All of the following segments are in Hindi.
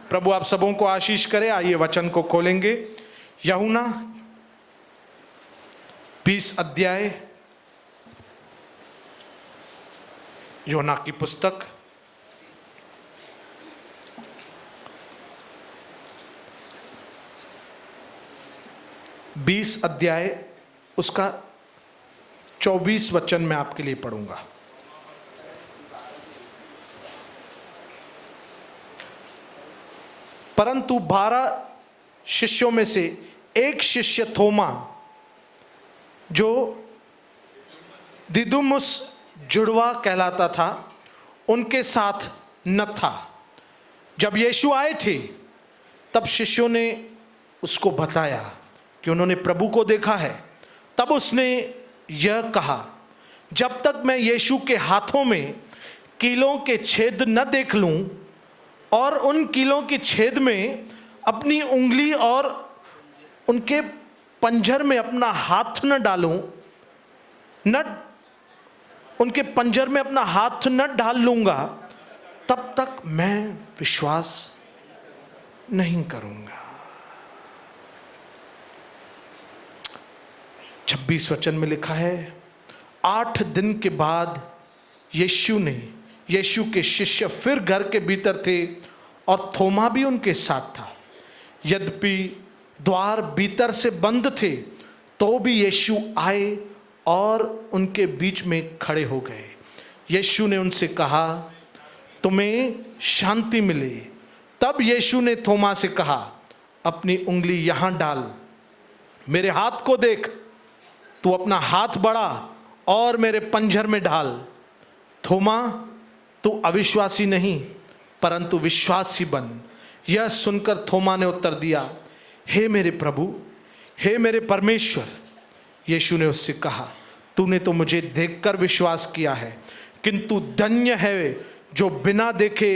प्रभु आप सबों को आशीष करे। आइए वचन को खोलेंगे। यूहन्ना 20 अध्याय, यूहन्ना की पुस्तक 20 अध्याय उसका 24 वचन मैं आपके लिए पढ़ूंगा। परंतु 12 शिष्यों में से एक शिष्य थोमा, जो दिदुमुस जुड़वा कहलाता था, उनके साथ न था। जब यीशु आए थे तब शिष्यों ने उसको बताया कि उन्होंने प्रभु को देखा है। तब उसने यह कहा, जब तक मैं यीशु के हाथों में कीलों के छेद न देख लूं और उन कीलों के छेद में अपनी उंगली और उनके पंजर में अपना हाथ न डालूं, उनके पंजर में अपना हाथ न डाल लूंगा, तब तक मैं विश्वास नहीं करूंगा। 26 वचन में लिखा है, 8 दिन के बाद यीशु के शिष्य फिर घर के भीतर थे और थोमा भी उनके साथ था। यद्यपि द्वार भीतर से बंद थे तो भी यीशु आए और उनके बीच में खड़े हो गए। यीशु ने उनसे कहा, तुम्हें शांति मिले। तब यीशु ने थोमा से कहा, अपनी उंगली यहाँ डाल, मेरे हाथ को देख, तू अपना हाथ बढ़ा और मेरे पंजर में डाल। थोमा, तू अविश्वासी नहीं परंतु विश्वासी बन। यह सुनकर थोमा ने उत्तर दिया, हे मेरे प्रभु, हे मेरे परमेश्वर। यीशु ने उससे कहा, तूने तो मुझे देखकर विश्वास किया है, किंतु धन्य है जो बिना देखे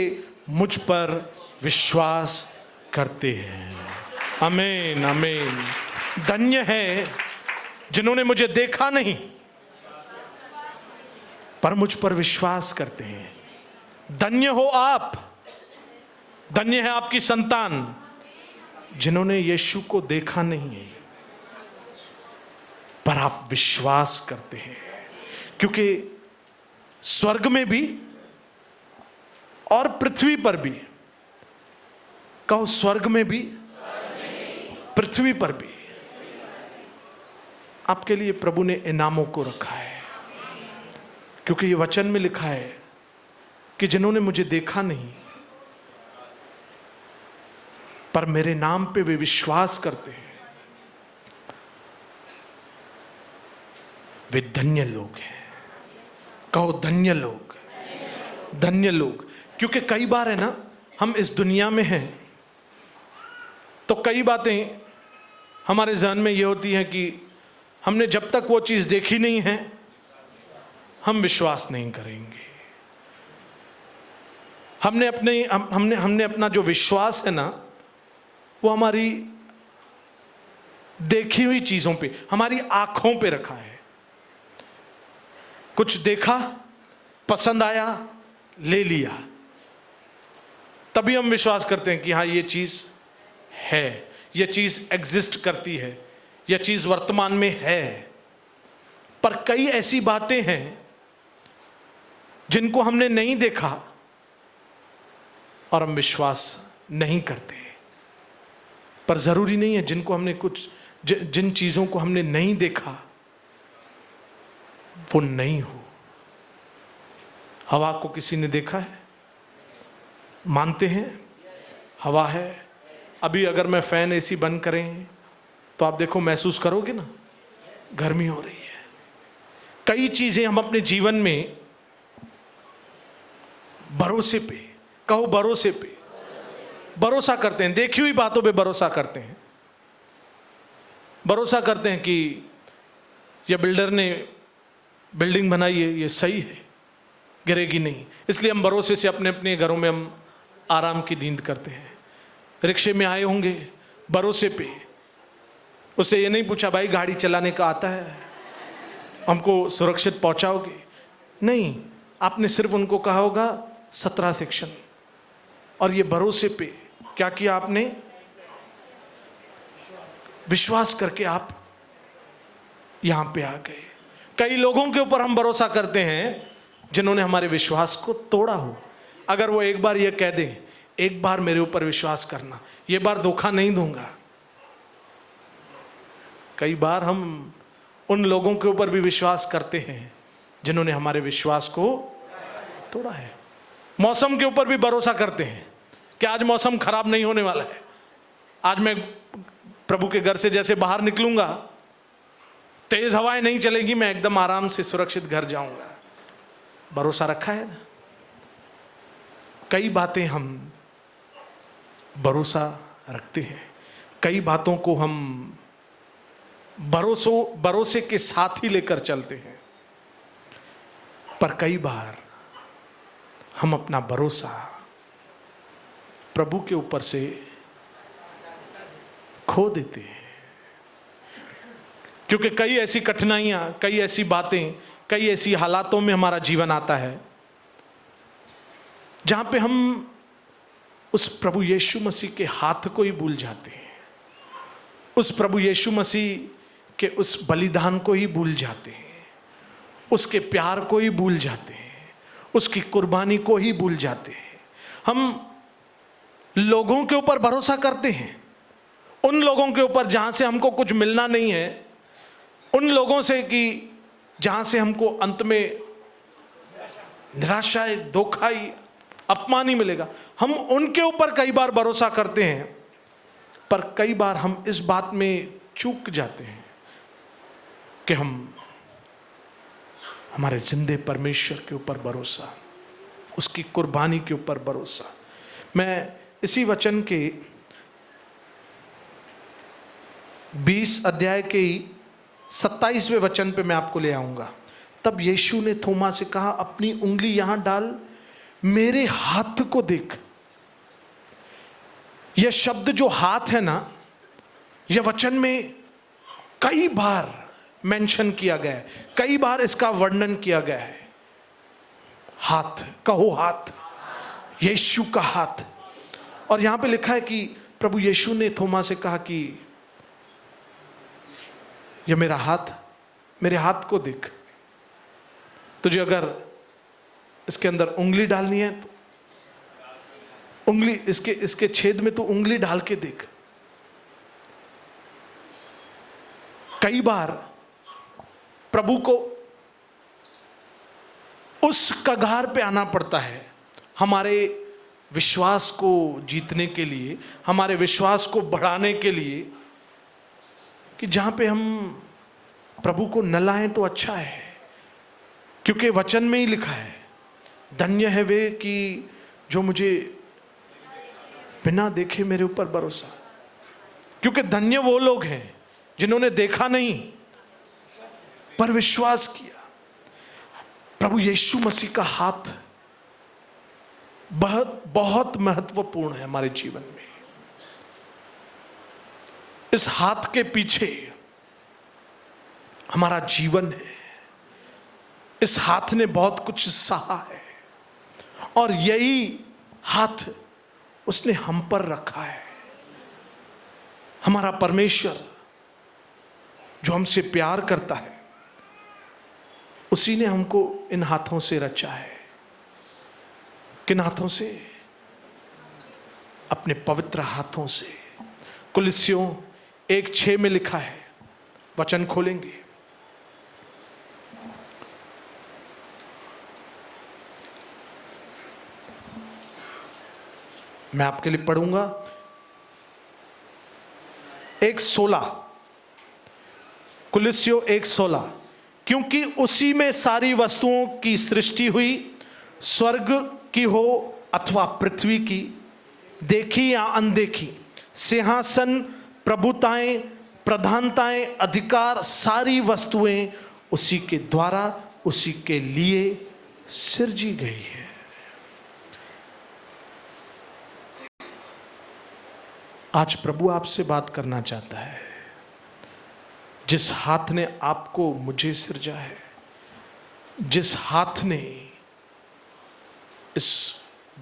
मुझ पर विश्वास करते हैं। आमीन आमीन। धन्य है जिन्होंने मुझे देखा नहीं पर मुझ पर विश्वास करते हैं। धन्य हो आप, धन्य है आपकी संतान जिन्होंने यीशु को देखा नहीं है पर आप विश्वास करते हैं। क्योंकि स्वर्ग में भी और पृथ्वी पर भी, कहो स्वर्ग में भी पृथ्वी पर भी, आपके लिए प्रभु ने इनामों को रखा है। क्योंकि ये वचन में लिखा है कि जिन्होंने मुझे देखा नहीं पर मेरे नाम पे वे विश्वास करते हैं, वे धन्य लोग हैं। कहो धन्य लोग, धन्य लोग। क्योंकि कई बार है ना, हम इस दुनिया में हैं तो कई बातें हमारे ज़हन में ये होती हैं कि हमने जब तक वो चीज़ देखी नहीं है हम विश्वास नहीं करेंगे। हमने अपना जो विश्वास है ना, वो हमारी देखी हुई चीज़ों पे, हमारी आँखों पे रखा है। कुछ देखा, पसंद आया, ले लिया, तभी हम विश्वास करते हैं कि हाँ ये चीज़ है, ये चीज़ एग्जिस्ट करती है, यह चीज़ वर्तमान में है। पर कई ऐसी बातें हैं जिनको हमने नहीं देखा और हम विश्वास नहीं करते। पर ज़रूरी नहीं है जिन चीज़ों को हमने नहीं देखा वो नहीं हो। हवा को किसी ने देखा है? मानते हैं हवा है। अभी अगर मैं फ़ैन एसी बंद करें तो आप देखो, महसूस करोगे ना, गर्मी हो रही है। कई चीज़ें हम अपने जीवन में भरोसे पे, कहो भरोसे पे, भरोसा करते हैं। देखी हुई बातों पे भरोसा करते हैं। भरोसा करते हैं कि यह बिल्डर ने बिल्डिंग बनाई है, ये सही है, गिरेगी नहीं, इसलिए हम भरोसे से अपने अपने घरों में हम आराम की नींद करते हैं। रिक्शे में आए होंगे भरोसे पे, उससे ये नहीं पूछा भाई गाड़ी चलाने का आता है, हमको सुरक्षित पहुंचाओगे? नहीं, आपने सिर्फ उनको कहा होगा 17 सेक्शन, और ये भरोसे पे क्या किया आपने? विश्वास करके आप यहां पे आ गए। कई लोगों के ऊपर हम भरोसा करते हैं जिन्होंने हमारे विश्वास को तोड़ा हो। अगर वो एक बार ये कह दें, एक बार मेरे ऊपर विश्वास करना, ये बार धोखा नहीं दूंगा। कई बार हम उन लोगों के ऊपर भी विश्वास करते हैं जिन्होंने हमारे विश्वास को तोड़ा है। मौसम के ऊपर भी भरोसा करते हैं कि आज मौसम खराब नहीं होने वाला है, आज मैं प्रभु के घर से जैसे बाहर निकलूंगा, तेज हवाएं नहीं चलेगी, मैं एकदम आराम से सुरक्षित घर जाऊंगा। भरोसा रखा है ना। कई बातें हम भरोसा रखते हैं, कई बातों को हम भरोसे के साथ ही लेकर चलते हैं, पर कई बार हम अपना भरोसा प्रभु के ऊपर से खो देते हैं। क्योंकि कई ऐसी कठिनाइयां, कई ऐसी बातें, कई ऐसी हालातों में हमारा जीवन आता है जहां पे हम उस प्रभु यीशु मसीह के हाथ को ही भूल जाते हैं, उस प्रभु यीशु मसीह के उस बलिदान को ही भूल जाते हैं, उसके प्यार को ही भूल जाते हैं, उसकी कुर्बानी को ही भूल जाते हैं। हम लोगों के ऊपर भरोसा करते हैं, उन लोगों के ऊपर जहां से हमको कुछ मिलना नहीं है, उन लोगों से कि जहां से हमको अंत में निराशा, धोखा ही, अपमान ही मिलेगा। हम उनके ऊपर कई बार भरोसा करते हैं, पर कई बार हम इस बात में चूक जाते हैं कि हम हमारे जिंदे परमेश्वर के ऊपर भरोसा, उसकी कुर्बानी के ऊपर भरोसा। मैं इसी वचन के 20 अध्याय के 27वें वचन पे मैं आपको ले आऊंगा। तब यीशु ने थोमा से कहा, अपनी उंगली यहां डाल, मेरे हाथ को देख। यह शब्द जो हाथ है ना, यह वचन में कई बार मेंशन किया गया है, कई बार इसका वर्णन किया गया है। हाथ, कहो हाथ, यीशु का हाथ। और यहां पे लिखा है कि प्रभु यीशु ने थोमा से कहा कि यह मेरा हाथ, मेरे हाथ को देख। तुझे अगर इसके अंदर उंगली डालनी है तो उंगली, इसके छेद में तो उंगली डाल के देख। कई बार प्रभु को उस कगार पे आना पड़ता है हमारे विश्वास को जीतने के लिए, हमारे विश्वास को बढ़ाने के लिए, कि जहां पे हम प्रभु को न लाएं तो अच्छा है। क्योंकि वचन में ही लिखा है, धन्य है वे कि जो मुझे बिना देखे मेरे ऊपर भरोसा। क्योंकि धन्य वो लोग हैं जिन्होंने देखा नहीं पर विश्वास किया। प्रभु यीशु मसीह का हाथ बहुत बहुत महत्वपूर्ण है हमारे जीवन में। इस हाथ के पीछे हमारा जीवन है। इस हाथ ने बहुत कुछ सहा है और यही हाथ उसने हम पर रखा है। हमारा परमेश्वर जो हमसे प्यार करता है, उसी ने हमको इन हाथों से रचा है। किन हाथों से? अपने पवित्र हाथों से। कुलिस्सियों 1:6 में लिखा है, वचन खोलेंगे। मैं आपके लिए पढ़ूंगा। 1:16, कुलिस्सियों 1:16, क्योंकि उसी में सारी वस्तुओं की सृष्टि हुई, स्वर्ग की हो अथवा पृथ्वी की, देखी या अनदेखी, सिंहासन, प्रभुताएं, प्रधानताएं, अधिकार, सारी वस्तुएं उसी के द्वारा, उसी के लिए सिरजी गई है। आज प्रभु आपसे बात करना चाहता है। जिस हाथ ने आपको, मुझे सिरजा है, जिस हाथ ने इस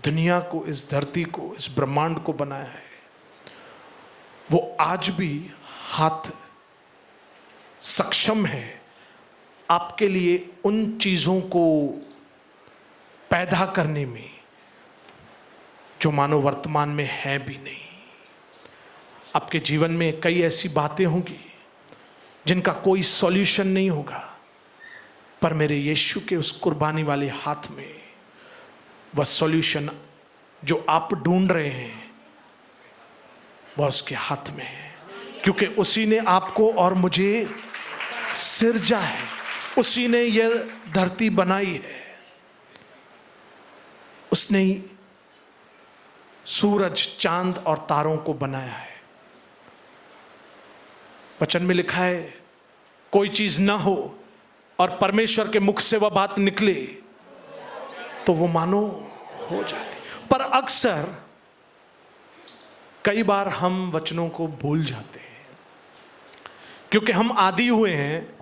दुनिया को, इस धरती को, इस ब्रह्मांड को बनाया है, वो आज भी हाथ सक्षम है आपके लिए उन चीजों को पैदा करने में जो मानो वर्तमान में है भी नहीं। आपके जीवन में कई ऐसी बातें होंगी जिनका कोई सॉल्यूशन नहीं होगा, पर मेरे यीशु के उस कुर्बानी वाले हाथ में वह सॉल्यूशन जो आप ढूंढ रहे हैं वह उसके हाथ में है, क्योंकि उसी ने आपको और मुझे सिरजा है, उसी ने यह धरती बनाई है, उसने ही सूरज, चांद और तारों को बनाया है। वचन में लिखा है कोई चीज ना हो और परमेश्वर के मुख से वह बात निकले तो वो मानो हो जाती। पर अक्सर कई बार हम वचनों को भूल जाते हैं, क्योंकि हम आदी हुए हैं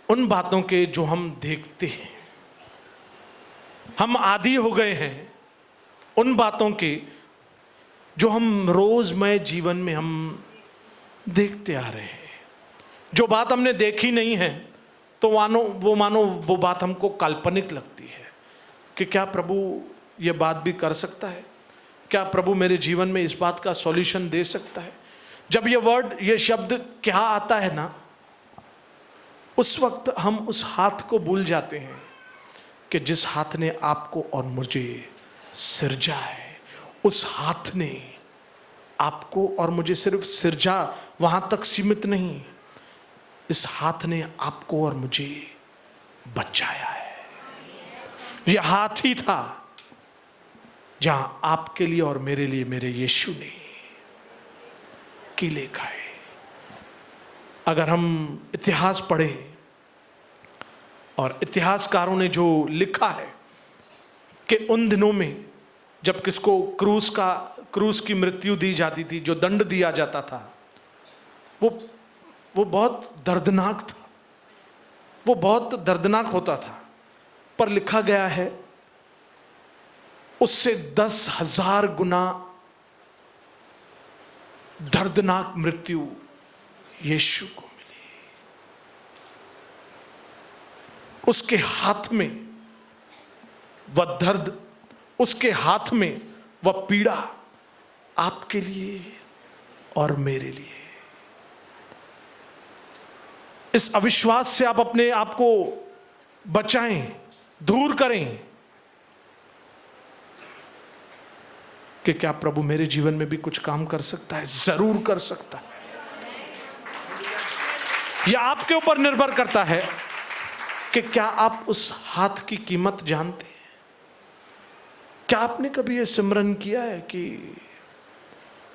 उन बातों के जो हम देखते हैं। हम आदी हो गए हैं उन बातों के जो हम रोजमय जीवन में हम देखते आ रहे हैं। जो बात हमने देखी नहीं है तो वो बात हमको काल्पनिक लगती है कि क्या प्रभु ये बात भी कर सकता है, क्या प्रभु मेरे जीवन में इस बात का सॉल्यूशन दे सकता है। जब ये शब्द क्या आता है ना, उस वक्त हम उस हाथ को भूल जाते हैं कि जिस हाथ ने आपको और मुझे सिरजा है। उस हाथ ने आपको और मुझे सिर्फ सिरजा वहां तक सीमित नहीं, इस हाथ ने आपको और मुझे बचाया है। यह हाथ ही था जहां आपके लिए और मेरे लिए मेरे यीशु ने कीले खाए। अगर हम इतिहास पढ़ें और इतिहासकारों ने जो लिखा है कि उन दिनों में जब किसको क्रूस की मृत्यु दी जाती थी, जो दंड दिया जाता था, वो बहुत दर्दनाक था, वो बहुत दर्दनाक होता था। पर लिखा गया है उससे 10,000 गुना दर्दनाक मृत्यु यीशु को मिली। उसके हाथ में वह दर्द, उसके हाथ में वह पीड़ा आपके लिए और मेरे लिए। इस अविश्वास से आप अपने आप को बचाएं, दूर करें कि क्या प्रभु मेरे जीवन में भी कुछ काम कर सकता है। जरूर कर सकता है। यह आपके ऊपर निर्भर करता है कि क्या आप उस हाथ की कीमत जानते हैं। क्या आपने कभी यह सिमरन किया है कि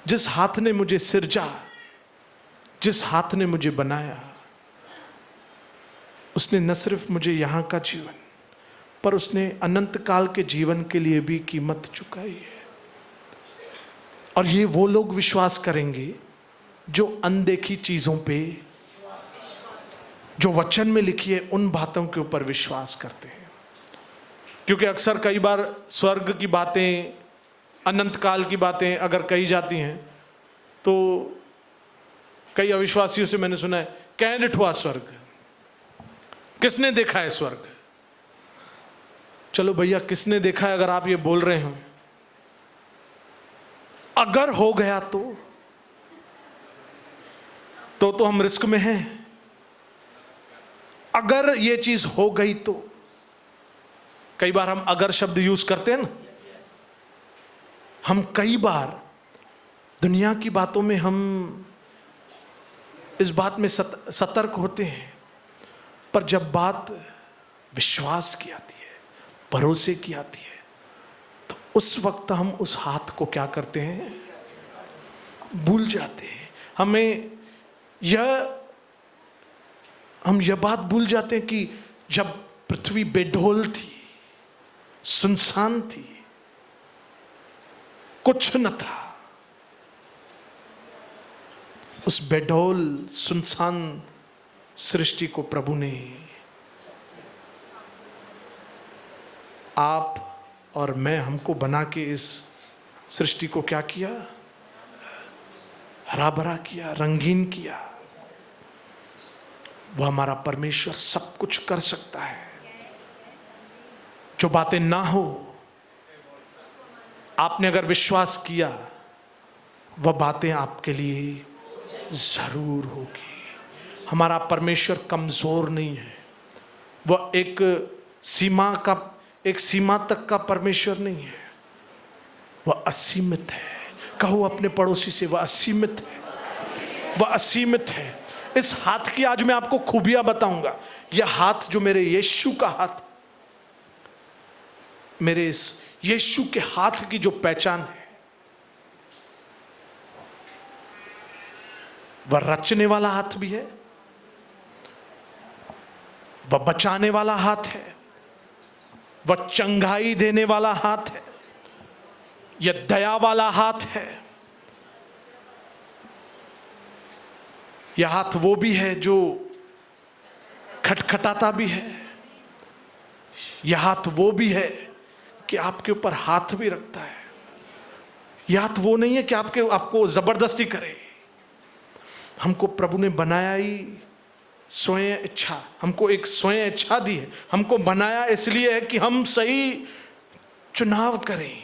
जिस हाथ ने मुझे सिरजा, जिस हाथ ने मुझे बनाया, उसने न सिर्फ मुझे यहां का जीवन, पर उसने अनंत काल के जीवन के लिए भी कीमत चुकाई है। और ये वो लोग विश्वास करेंगे जो अनदेखी चीजों पे, जो वचन में लिखी है उन बातों के ऊपर विश्वास करते हैं। क्योंकि अक्सर कई बार स्वर्ग की बातें, अनंत काल की बातें अगर कही जाती हैं तो कई अविश्वासियों से मैंने सुना है, कह निठुआ स्वर्ग, किसने देखा है स्वर्ग। चलो भैया, किसने देखा है अगर आप ये बोल रहे हो, अगर हो गया तो हम रिस्क में हैं। अगर ये चीज हो गई तो, कई बार हम अगर शब्द यूज करते हैं ना, हम कई बार दुनिया की बातों में हम इस बात में सतर्क होते हैं, पर जब बात विश्वास की आती है, भरोसे की आती है, तो उस वक्त हम उस हाथ को क्या करते हैं, भूल जाते हैं। हम यह बात भूल जाते हैं कि जब पृथ्वी बेढोल थी, सुनसान थी, कुछ न था, उस बेढोल सुनसान सृष्टि को प्रभु ने आप और मैं, हमको बना के इस सृष्टि को क्या किया, हरा भरा किया, रंगीन किया। वह हमारा परमेश्वर सब कुछ कर सकता है। जो बातें ना हो, आपने अगर विश्वास किया, वह बातें आपके लिए जरूर होगी। हमारा परमेश्वर कमजोर नहीं है। वह एक सीमा तक का परमेश्वर नहीं है, वह असीमित है। कहो अपने पड़ोसी से, वह असीमित है, वह असीमित है। इस हाथ की आज मैं आपको खूबियां बताऊंगा। यह हाथ जो मेरे यीशु का हाथ, मेरे इस यीशु के हाथ की जो पहचान है, वह रचने वाला हाथ भी है, वह बचाने वाला हाथ है, वह चंगाई देने वाला हाथ है, यह दया वाला हाथ है। यह हाथ वो भी है जो खटखटाता भी है। यह हाथ वो भी है कि आपके ऊपर हाथ भी रखता है। यह हाथ वो नहीं है कि आपको जबरदस्ती करे। हमको प्रभु ने बनाया ही स्वयं इच्छा, हमको एक स्वयं इच्छा दी है। हमको बनाया इसलिए है कि हम सही चुनाव करें।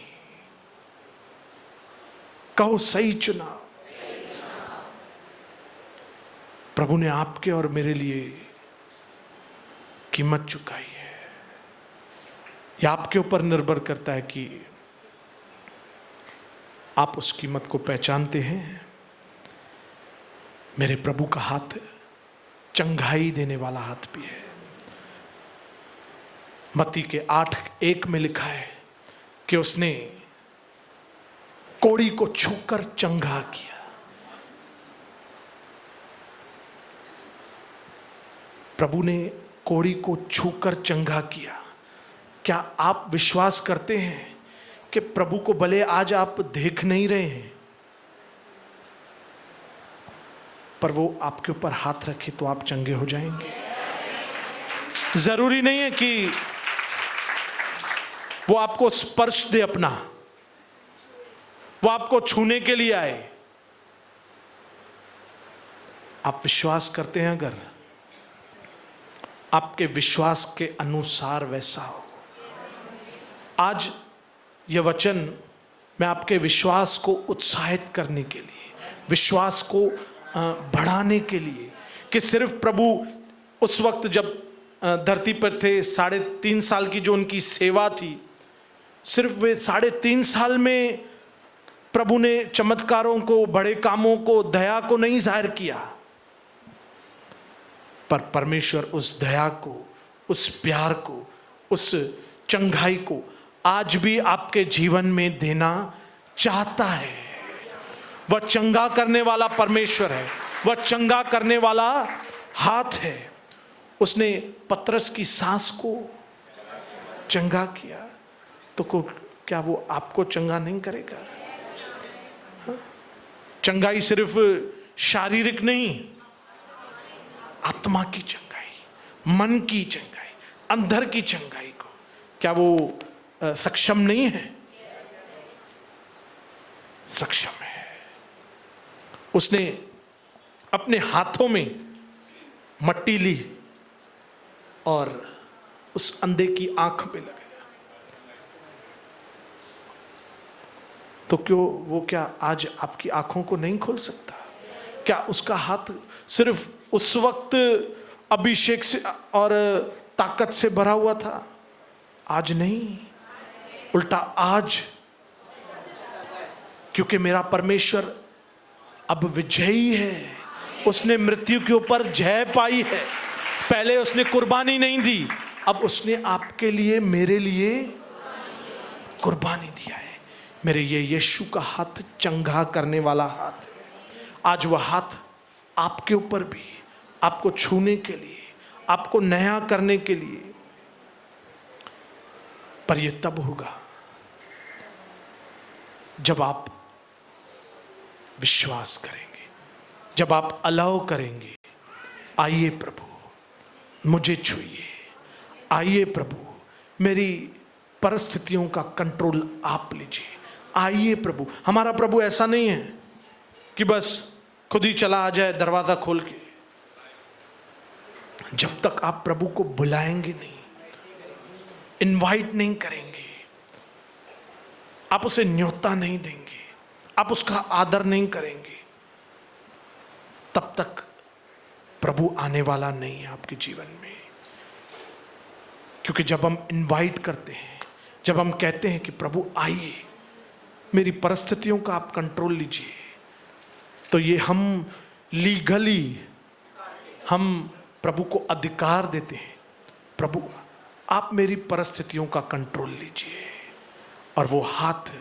कहो सही चुनाव। प्रभु ने आपके और मेरे लिए कीमत चुकाई है। यह आपके ऊपर निर्भर करता है कि आप उस कीमत को पहचानते हैं। मेरे प्रभु का हाथ चंगाई देने वाला हाथ भी है। मत्ती के 8:1 में लिखा है कि उसने कोढ़ी को छूकर चंगा किया। प्रभु ने कोढ़ी को छूकर चंगा किया। क्या आप विश्वास करते हैं कि प्रभु को भले आज आप देख नहीं रहे हैं, पर वो आपके ऊपर हाथ रखे तो आप चंगे हो जाएंगे? जरूरी नहीं है कि वो आपको स्पर्श दे अपना, वो आपको छूने के लिए आए। आप विश्वास करते हैं, अगर आपके विश्वास के अनुसार वैसा हो। आज यह वचन मैं आपके विश्वास को उत्साहित करने के लिए, विश्वास को बढ़ाने के लिए, कि सिर्फ प्रभु उस वक्त जब धरती पर थे, 3.5 साल की जो उनकी सेवा थी, सिर्फ वे 3.5 साल में प्रभु ने चमत्कारों को, बड़े कामों को, दया को नहीं जाहिर किया, पर परमेश्वर उस दया को, उस प्यार को, उस चंगाई को आज भी आपके जीवन में देना चाहता है। वह चंगा करने वाला परमेश्वर है, वह चंगा करने वाला हाथ है। उसने पतरस की सांस को चंगा किया, तो क्या वो आपको चंगा नहीं करेगा? हाँ? चंगाई सिर्फ शारीरिक नहीं, आत्मा की चंगाई, मन की चंगाई, अंदर की चंगाई को क्या वो सक्षम नहीं है? सक्षम है। उसने अपने हाथों में मट्टी ली और उस अंधे की आंख पे लगाया, तो क्या आज आपकी आंखों को नहीं खोल सकता? क्या उसका हाथ सिर्फ उस वक्त अभिषेक से और ताकत से भरा हुआ था? आज नहीं, उल्टा आज, क्योंकि मेरा परमेश्वर अब विजयी है। उसने मृत्यु के ऊपर जय पाई है। पहले उसने कुर्बानी नहीं दी, अब उसने आपके लिए, मेरे लिए कुर्बानी दिया है। मेरे ये यीशु का हाथ चंगा करने वाला हाथ है। आज वह हाथ आपके ऊपर भी, आपको छूने के लिए, आपको नया करने के लिए, पर यह तब होगा जब आप विश्वास करेंगे, जब आप अलाउ करेंगे, आइए प्रभु मुझे छूइए, आइए प्रभु मेरी परिस्थितियों का कंट्रोल आप लीजिए, आइए प्रभु। हमारा प्रभु ऐसा नहीं है कि बस खुद ही चला आ जाए दरवाजा खोल के। जब तक आप प्रभु को बुलाएंगे नहीं, इनवाइट नहीं करेंगे, आप उसे न्योता नहीं देंगे, आप उसका आदर नहीं करेंगे, तब तक प्रभु आने वाला नहीं है आपके जीवन में। क्योंकि जब हम इनवाइट करते हैं, जब हम कहते हैं कि प्रभु आइए, मेरी परिस्थितियों का आप कंट्रोल लीजिए, तो ये हम लीगली हम प्रभु को अधिकार देते हैं, प्रभु आप मेरी परिस्थितियों का कंट्रोल लीजिए। और वो हाथ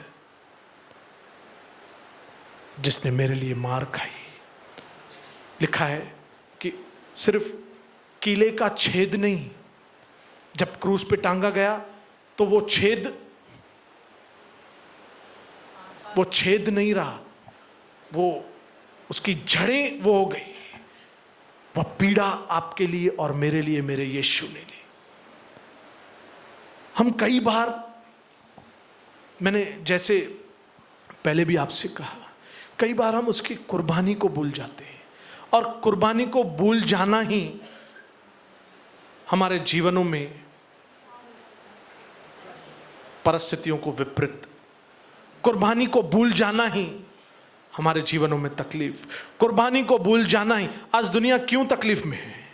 जिसने मेरे लिए मार खाई, लिखा है कि सिर्फ कीले का छेद नहीं, जब क्रूस पे टांगा गया तो वो छेद नहीं रहा, वो उसकी जड़ें वो हो गई। वह पीड़ा आपके लिए और मेरे लिए मेरे यीशु ने ली। हम कई बार, मैंने जैसे पहले भी आपसे कहा, कई बार हम उसकी कुर्बानी को भूल जाते हैं, और कुर्बानी को भूल जाना ही हमारे जीवनों में परिस्थितियों को विपरीत, कुर्बानी को भूल जाना ही हमारे जीवनों में तकलीफ, कुर्बानी को भूल जाना ही। आज दुनिया क्यों तकलीफ में है?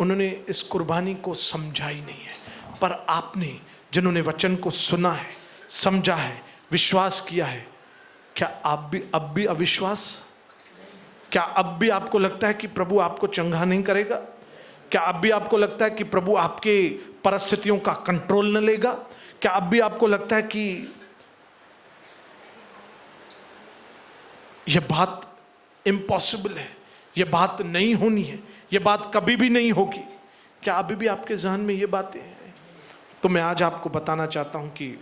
उन्होंने इस कुर्बानी को समझा ही नहीं है। पर आपने, जिन्होंने वचन को सुना है, समझा है, विश्वास किया है, क्या आप भी अब भी अविश्वास? क्या अब भी आपको लगता है कि प्रभु आपको चंगा नहीं करेगा? क्या अब भी आपको लगता है कि प्रभु आपके परिस्थितियों का कंट्रोल न लेगा? क्या अब भी आपको लगता है कि यह बात इम्पॉसिबल है, यह बात नहीं होनी है, यह बात कभी भी नहीं होगी? क्या अभी भी आपके ज़हन में ये बातें हैं? तो मैं आज आपको बताना चाहता हूं कि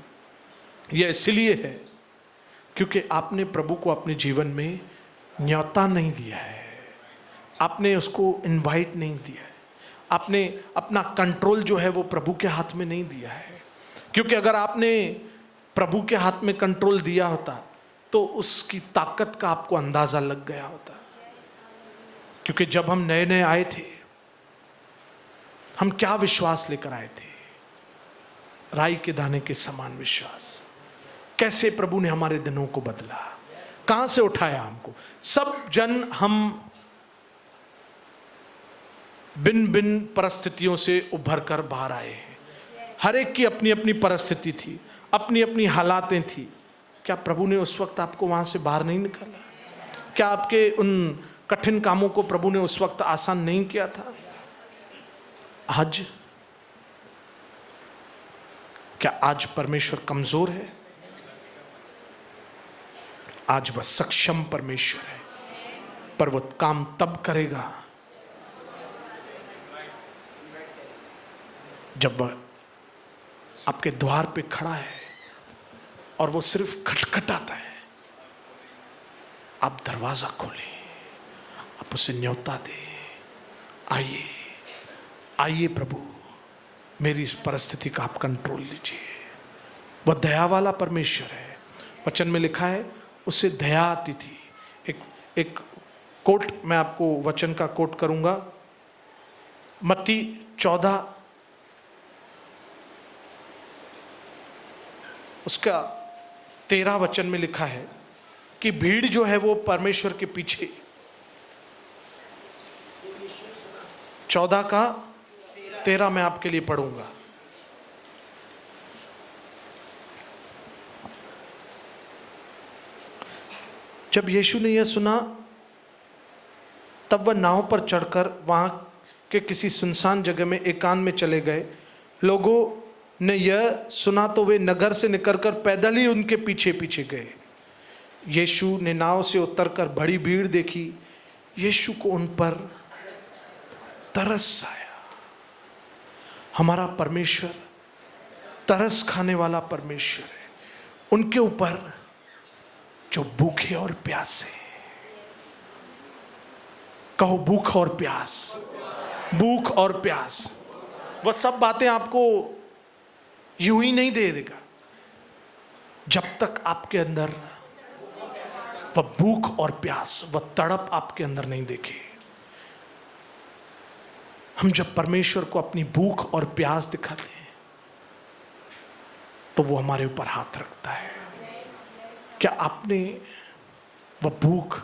यह इसलिए है क्योंकि आपने प्रभु को अपने जीवन में न्योता नहीं दिया है, आपने उसको इनवाइट नहीं दिया है, आपने अपना कंट्रोल जो है वो प्रभु के हाथ में नहीं दिया है। क्योंकि अगर आपने प्रभु के हाथ में कंट्रोल दिया होता तो उसकी ताकत का आपको अंदाजा लग गया होता। क्योंकि जब हम नए नए आए थे, हम क्या विश्वास लेकर आए थे? राई के दाने के समान विश्वास। कैसे प्रभु ने हमारे दिनों को बदला, कहां से उठाया हमको। सब जन हम भिन्न भिन्न परिस्थितियों से उभर कर बाहर आए हैं। हर एक की अपनी अपनी परिस्थिति थी, अपनी अपनी हालातें थी। क्या प्रभु ने उस वक्त आपको वहां से बाहर नहीं निकाला? क्या आपके उन कठिन कामों को प्रभु ने उस वक्त आसान नहीं किया था? आज क्या आज परमेश्वर कमजोर है? आज वह सक्षम परमेश्वर है, पर वह काम तब करेगा जब वह आपके द्वार पे खड़ा है और वो सिर्फ खटखटाता है। आप दरवाजा खोलें, आप उसे न्योता दें, आइए आइए प्रभु, मेरी इस परिस्थिति का आप कंट्रोल लीजिए। वह दया वाला परमेश्वर है। वचन में लिखा है उससे दया आती थी। एक कोट मैं आपको वचन का कोट करूंगा, मत्ती 14 उसका 13 वचन में लिखा है कि भीड़ जो है वो परमेश्वर के पीछे, 14 का 13 मैं आपके लिए पढ़ूंगा। जब यीशु ने यह सुना तब वह नाव पर चढ़कर वहां के किसी सुनसान जगह में एकांत में चले गए। लोगों ने यह सुना तो वे नगर से निकलकर पैदल ही उनके पीछे पीछे गए। यीशु ने नाव से उतरकर बड़ी भीड़ देखी। यीशु को उन पर तरस आया। हमारा परमेश्वर तरस खाने वाला परमेश्वर है। उनके ऊपर जो भूखे और प्यासे, कहो भूख और प्यास, भूख और प्यास, वह सब बातें आपको यूं ही नहीं दे देगा जब तक आपके अंदर वह भूख और प्यास, वह तड़प आपके अंदर नहीं देखे। हम जब परमेश्वर को अपनी भूख और प्यास दिखाते हैं तो वो हमारे ऊपर हाथ रखता है। क्या आपने वह भूख,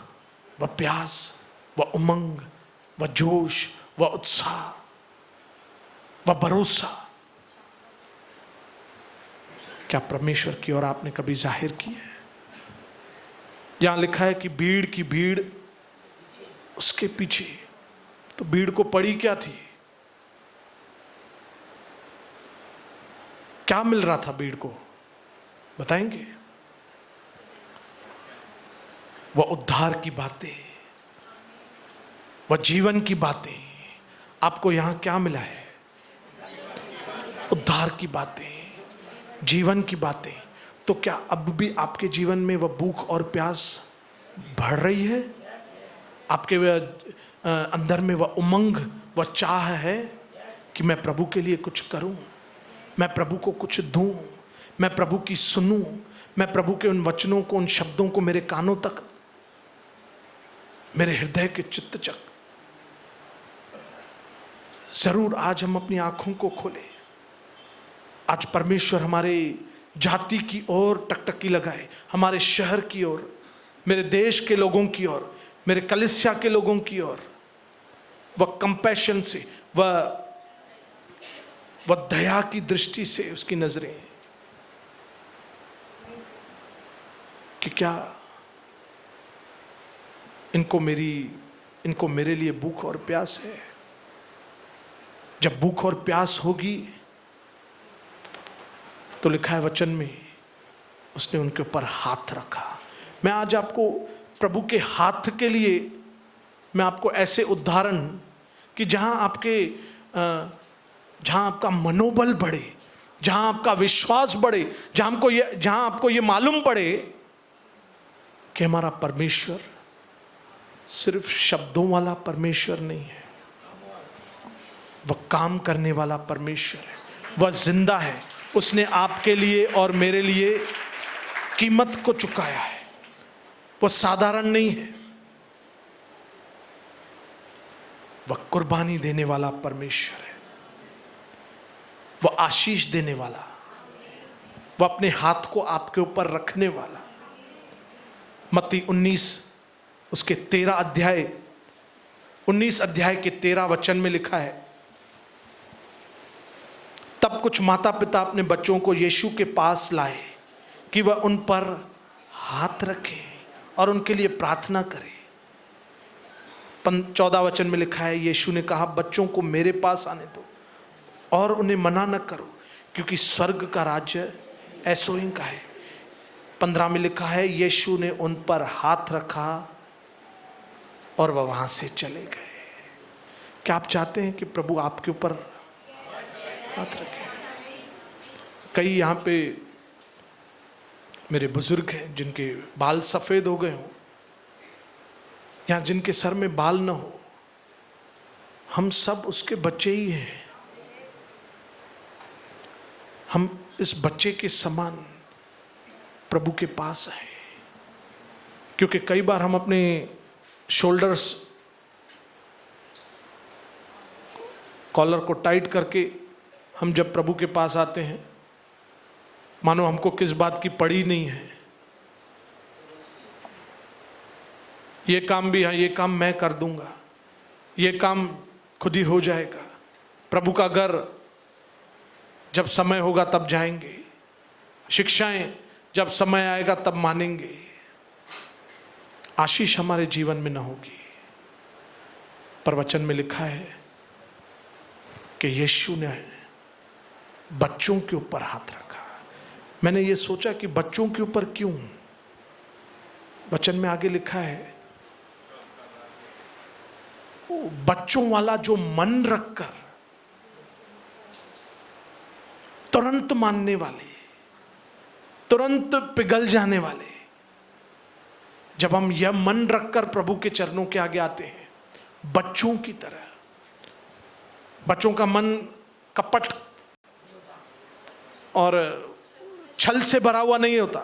वह प्यास, वह उमंग, वह जोश, वह उत्साह, वह भरोसा, क्या परमेश्वर की ओर आपने कभी जाहिर किया है? यहां लिखा है कि भीड़ की भीड़ उसके पीछे। तो भीड़ को पड़ी क्या थी? क्या मिल रहा था भीड़ को, बताएंगे? वह उद्धार की बातें, वह जीवन की बातें। आपको यहां क्या मिला है? उद्धार की बातें, जीवन की बातें। तो क्या अब भी आपके जीवन में वह भूख और प्यास बढ़ रही है? आपके अंदर में वह उमंग, वह चाह है कि मैं प्रभु के लिए कुछ करूं, मैं प्रभु को कुछ दूं, मैं प्रभु की सुनूं, मैं प्रभु के उन वचनों को, उन शब्दों को मेरे कानों तक, मेरे हृदय के चित्त तक। जरूर आज हम अपनी आंखों को खोलें। आज परमेश्वर हमारे जाति की ओर टकटकी लगाए, हमारे शहर की ओर, मेरे देश के लोगों की ओर, मेरे कलीसिया के लोगों की ओर। वह कंपैशन से, वह दया की दृष्टि से उसकी नजरें, कि क्या इनको मेरे लिए भूख और प्यास है? जब भूख और प्यास होगी तो लिखा है वचन में, उसने उनके ऊपर हाथ रखा। मैं आज आपको प्रभु के हाथ के लिए, मैं आपको ऐसे उदाहरण कि जहां आपका मनोबल बढ़े, जहां आपका विश्वास बढ़े, जहां आपको ये मालूम पड़े कि हमारा परमेश्वर सिर्फ शब्दों वाला परमेश्वर नहीं है, वह काम करने वाला परमेश्वर है, वह जिंदा है। उसने आपके लिए और मेरे लिए कीमत को चुकाया है। वह साधारण नहीं है, वह कुर्बानी देने वाला परमेश्वर है, वह आशीष देने वाला, वह अपने हाथ को आपके ऊपर रखने वाला। मत्ती 19 उसके 13 अध्याय 19 अध्याय के 13 वचन में लिखा है, तब कुछ माता पिता अपने बच्चों को यीशु के पास लाए कि वह उन पर हाथ रखे और उनके लिए प्रार्थना करे। 14 वचन में लिखा है, यीशु ने कहा, बच्चों को मेरे पास आने दो और उन्हें मना न करो, क्योंकि स्वर्ग का राज्य ऐसों ही का है। 15 में लिखा है, यीशु ने उन पर हाथ रखा और वह वहां से चले गए। क्या आप चाहते हैं कि प्रभु आपके ऊपर हाथ रखे? कई यहाँ पे मेरे बुजुर्ग हैं जिनके बाल सफेद हो गए हों, या जिनके सर में बाल न हो। हम सब उसके बच्चे ही हैं। हम इस बच्चे के समान प्रभु के पास आए, क्योंकि कई बार हम अपने शोल्डर्स, कॉलर को टाइट करके हम जब प्रभु के पास आते हैं, मानो हमको किस बात की पड़ी नहीं है। ये काम भी है, ये काम मैं कर दूंगा, ये काम खुद ही हो जाएगा। प्रभु का घर जब समय होगा तब जाएंगे, शिक्षाएं जब समय आएगा तब मानेंगे। आशीष हमारे जीवन में न होगी। पर वचन में लिखा है कि यीशु ने बच्चों के ऊपर हाथ रखा। मैंने ये सोचा कि बच्चों के ऊपर क्यों? वचन में आगे लिखा है, बच्चों वाला जो मन रखकर तुरंत मानने वाले, तुरंत पिघल जाने वाले। जब हम यह मन रखकर प्रभु के चरणों के आगे आते हैं, बच्चों की तरह, बच्चों का मन कपट और छल से भरा हुआ नहीं होता।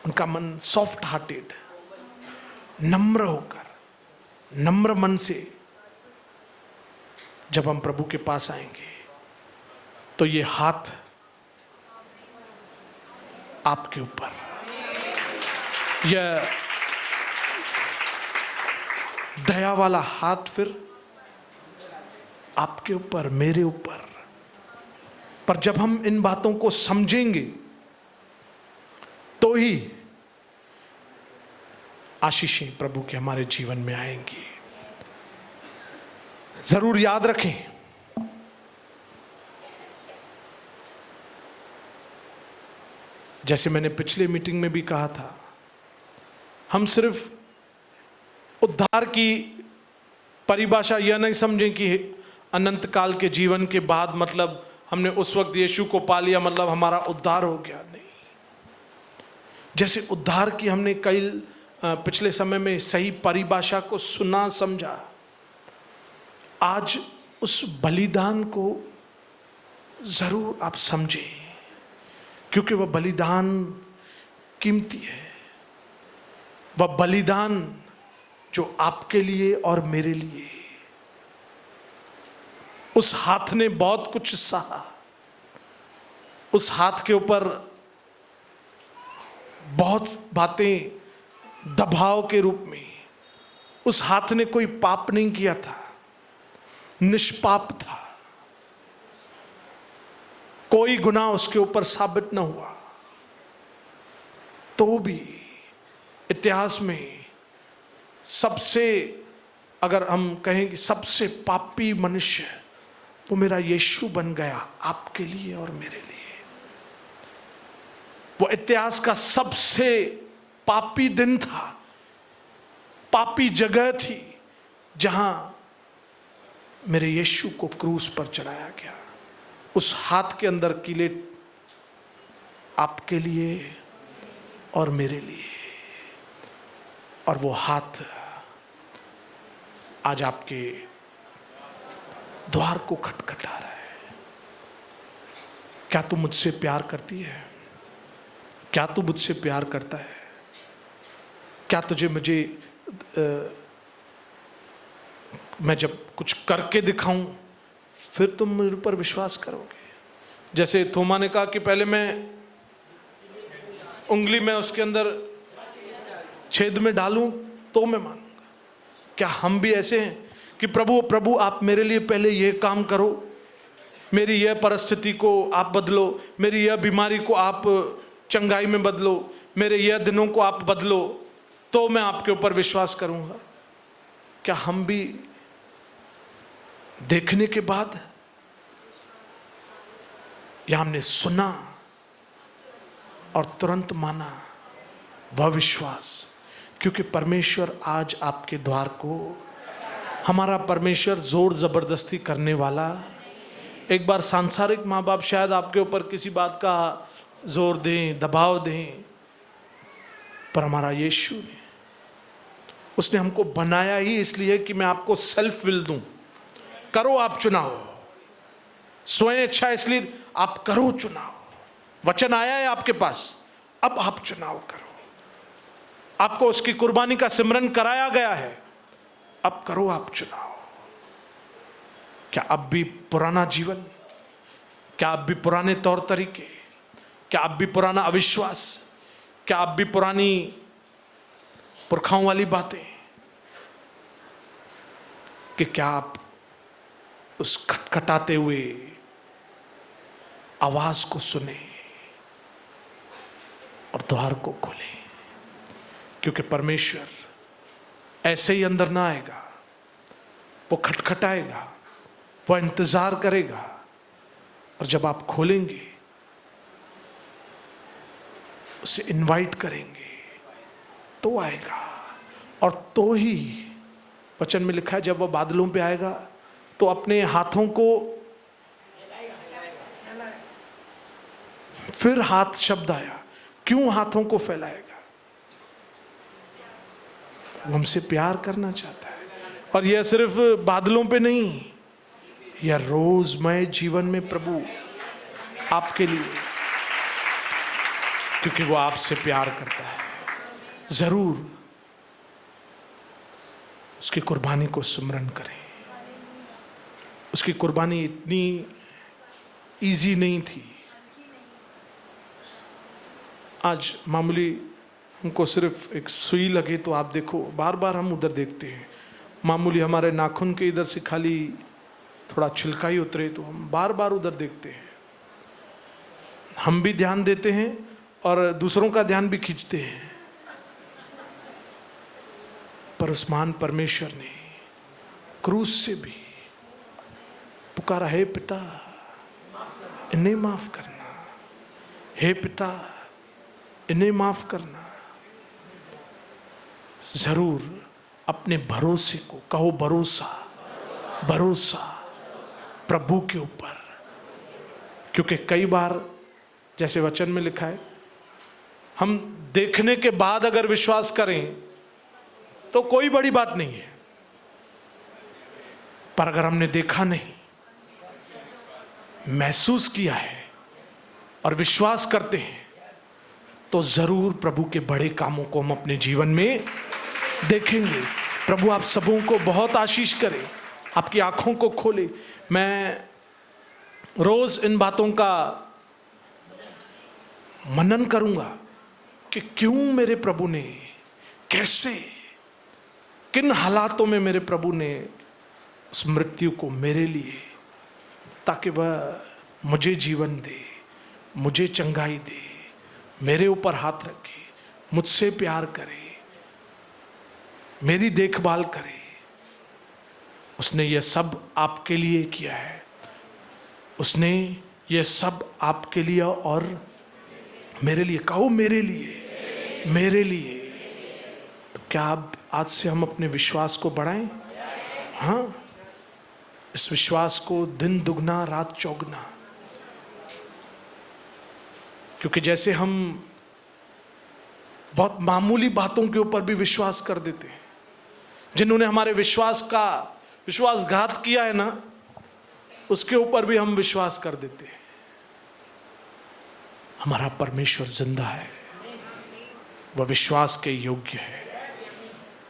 उनका मन सॉफ्ट हार्टेड, नम्र होकर, नम्र मन से जब हम प्रभु के पास आएंगे तो ये हाथ आपके ऊपर, यह दया वाला हाथ फिर आपके ऊपर, मेरे ऊपर। पर जब हम इन बातों को समझेंगे तो ही आशीषें प्रभु के हमारे जीवन में आएंगी। जरूर याद रखें, जैसे मैंने पिछले मीटिंग में भी कहा था, हम सिर्फ उद्धार की परिभाषा यह नहीं समझें कि अनंत काल के जीवन के बाद मतलब हमने उस वक्त यीशु को पा लिया मतलब हमारा उद्धार हो गया। नहीं, जैसे उद्धार की हमने कई पिछले समय में सही परिभाषा को सुना समझा, आज उस बलिदान को जरूर आप समझें, क्योंकि वह बलिदान कीमती है। वह बलिदान जो आपके लिए और मेरे लिए, उस हाथ ने बहुत कुछ सहा, उस हाथ के ऊपर बहुत बातें दबाव के रूप में, उस हाथ ने कोई पाप नहीं किया था, निष्पाप था, कोई गुनाह उसके ऊपर साबित न हुआ, तो भी इतिहास में सबसे, अगर हम कहें कि सबसे पापी मनुष्य, वो मेरा यीशु बन गया आपके लिए और मेरे लिए। वो इतिहास का सबसे पापी दिन था, पापी जगह थी, जहां मेरे यीशु को क्रूस पर चढ़ाया गया। उस हाथ के अंदर कीले आपके लिए और मेरे लिए, और वो हाथ आज आपके द्वार को खटखटा रहा है। क्या तू मुझसे प्यार करती है? क्या तू मुझसे प्यार करता है? क्या तुझे मुझे मैं जब कुछ करके दिखाऊं फिर तुम मेरे पर विश्वास करोगे? जैसे थोमा ने कहा कि पहले मैं उंगली में उसके अंदर छेद में डालूं तो मैं मानूंगा। क्या हम भी ऐसे हैं कि प्रभु आप मेरे लिए पहले यह काम करो, मेरी यह परिस्थिति को आप बदलो, मेरी यह बीमारी को आप चंगाई में बदलो, मेरे यह दिनों को आप बदलो, तो मैं आपके ऊपर विश्वास करूंगा। क्या हम भी देखने के बाद, या हमने सुना और तुरंत माना, वह विश्वास? क्योंकि परमेश्वर आज आपके द्वार को, हमारा परमेश्वर जोर जबरदस्ती करने वाला। एक बार सांसारिक माँ बाप शायद आपके ऊपर किसी बात का जोर दें, दबाव दें, पर हमारा यीशु ने, उसने हमको बनाया ही इसलिए कि मैं आपको सेल्फ विल दूं, करो आप चुनाव, स्वयं इच्छा, इसलिए आप करो चुनाव। वचन आया है आपके पास, अब आप चुनाव करो। आपको उसकी कुर्बानी का सिमरन कराया गया है, अब करो आप चुनाव। क्या अब भी पुराना जीवन, क्या अब भी पुराने तौर तरीके, क्या अब भी पुराना अविश्वास, क्या अब भी पुरानी पुरखाओं वाली बातें, कि क्या आप उस खटखटाते हुए आवाज को सुने और द्वार को खोलें? क्योंकि परमेश्वर ऐसे ही अंदर ना आएगा, वो खटखटाएगा, वो इंतजार करेगा, और जब आप खोलेंगे, उसे इनवाइट करेंगे, तो आएगा। और तो ही वचन में लिखा है, जब वह बादलों पे आएगा तो अपने हाथों को, फिर हाथ शब्द आया, क्यों हाथों को फैलाएगा? वो हमसे प्यार करना चाहता है। और यह सिर्फ बादलों पे नहीं, यह रोजमय जीवन में प्रभु आपके लिए क्योंकि वो आपसे प्यार करता है। जरूर उसकी कुर्बानी को स्मरण करें। उसकी कुर्बानी इतनी इजी नहीं थी। आज मामूली हमको सिर्फ एक सुई लगे तो आप देखो, बार बार हम उधर देखते हैं। मामूली हमारे नाखून के इधर से खाली थोड़ा छिलका ही उतरे तो हम बार बार उधर देखते हैं। हम भी ध्यान देते हैं और दूसरों का ध्यान भी खींचते हैं। पर उस महान परमेश्वर ने क्रूस से भी पुकारा, हे पिता इन्हें माफ करना, हे पिता इन्हें माफ करना। जरूर अपने भरोसे को कहो, भरोसा भरोसा प्रभु के ऊपर। क्योंकि कई बार जैसे वचन में लिखा है, हम देखने के बाद अगर विश्वास करें तो कोई बड़ी बात नहीं है, पर अगर हमने देखा नहीं, महसूस किया है और विश्वास करते हैं तो जरूर प्रभु के बड़े कामों को हम अपने जीवन में देखेंगे। प्रभु आप सबों को बहुत आशीष करे, आपकी आंखों को खोले। मैं रोज इन बातों का मनन करूंगा कि क्यों मेरे प्रभु ने, कैसे, किन हालातों में मेरे प्रभु ने उस मृत्यु को मेरे लिए, ताकि वह मुझे जीवन दे, मुझे चंगाई दे, मेरे ऊपर हाथ रखे, मुझसे प्यार करे, मेरी देखभाल करे। उसने ये सब आपके लिए किया है। उसने ये सब आपके लिए और मेरे लिए, कहो मेरे लिए, मेरे लिए। तो क्या अब आज से हम अपने विश्वास को बढ़ाएं? हाँ, इस विश्वास को दिन दुगना रात चौगुना। क्योंकि जैसे हम बहुत मामूली बातों के ऊपर भी विश्वास कर देते हैं, जिन्होंने हमारे विश्वासघात किया है ना, उसके ऊपर भी हम विश्वास कर देते हैं। हमारा परमेश्वर जिंदा है, वह विश्वास के योग्य है।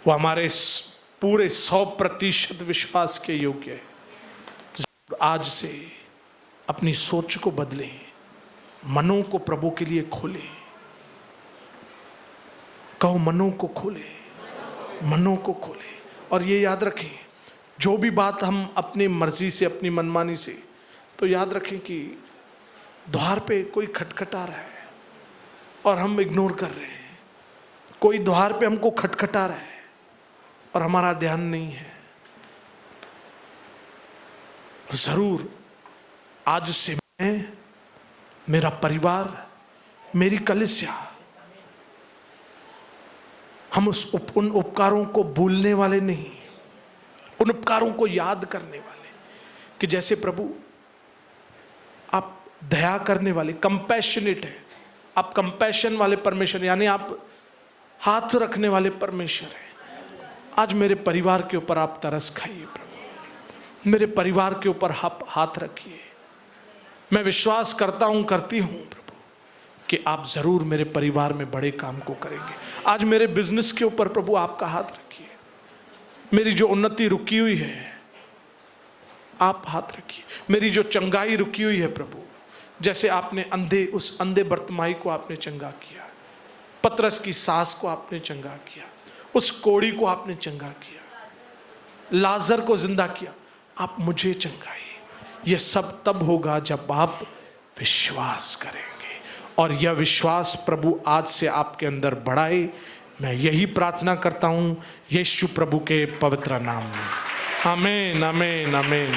वह हमारे पूरे 100% विश्वास के योग्य है। आज से अपनी सोच को बदलें, मनों को प्रभु के लिए खोलें। कहो मनों को खोले, मनों को खोले। और ये याद रखें, जो भी बात हम अपनी मर्जी से, अपनी मनमानी से, तो याद रखें कि द्वार पे कोई खटखटा रहा है और हम इग्नोर कर रहे हैं। कोई द्वार पे हमको खटखटा रहा है और हमारा ध्यान नहीं है। जरूर आज से मैं, मेरा परिवार, मेरी कलीसिया, हम उन उपकारों को भूलने वाले नहीं, उन उपकारों को याद करने वाले। कि जैसे प्रभु आप दया करने वाले, कंपैशनेट है, आप कंपैशन वाले परमेश्वर, यानी आप हाथ रखने वाले परमेश्वर हैं। आज मेरे परिवार के ऊपर आप तरस खाइए प्रभु, मेरे परिवार के ऊपर हाथ रखिए। मैं विश्वास करता हूं, करती हूं प्रभु कि आप जरूर मेरे परिवार में बड़े काम को करेंगे। आज मेरे बिजनेस के ऊपर प्रभु आपका हाथ रखिए। मेरी जो उन्नति रुकी हुई है आप हाथ रखिए। मेरी जो चंगाई रुकी हुई है प्रभु, जैसे आपने उस अंधे बर्तिमाई को आपने चंगा किया, पतरस की सास को आपने चंगा किया, उस कोढ़ी को आपने चंगा किया, लाजर को जिंदा किया, आप मुझे चंगाइए। यह सब तब होगा जब आप विश्वास करेंगे। और यह विश्वास प्रभु आज से आपके अंदर बढ़ाए। मैं यही प्रार्थना करता हूं यीशु प्रभु के पवित्र नाम में। आमीन, आमीन, आमीन।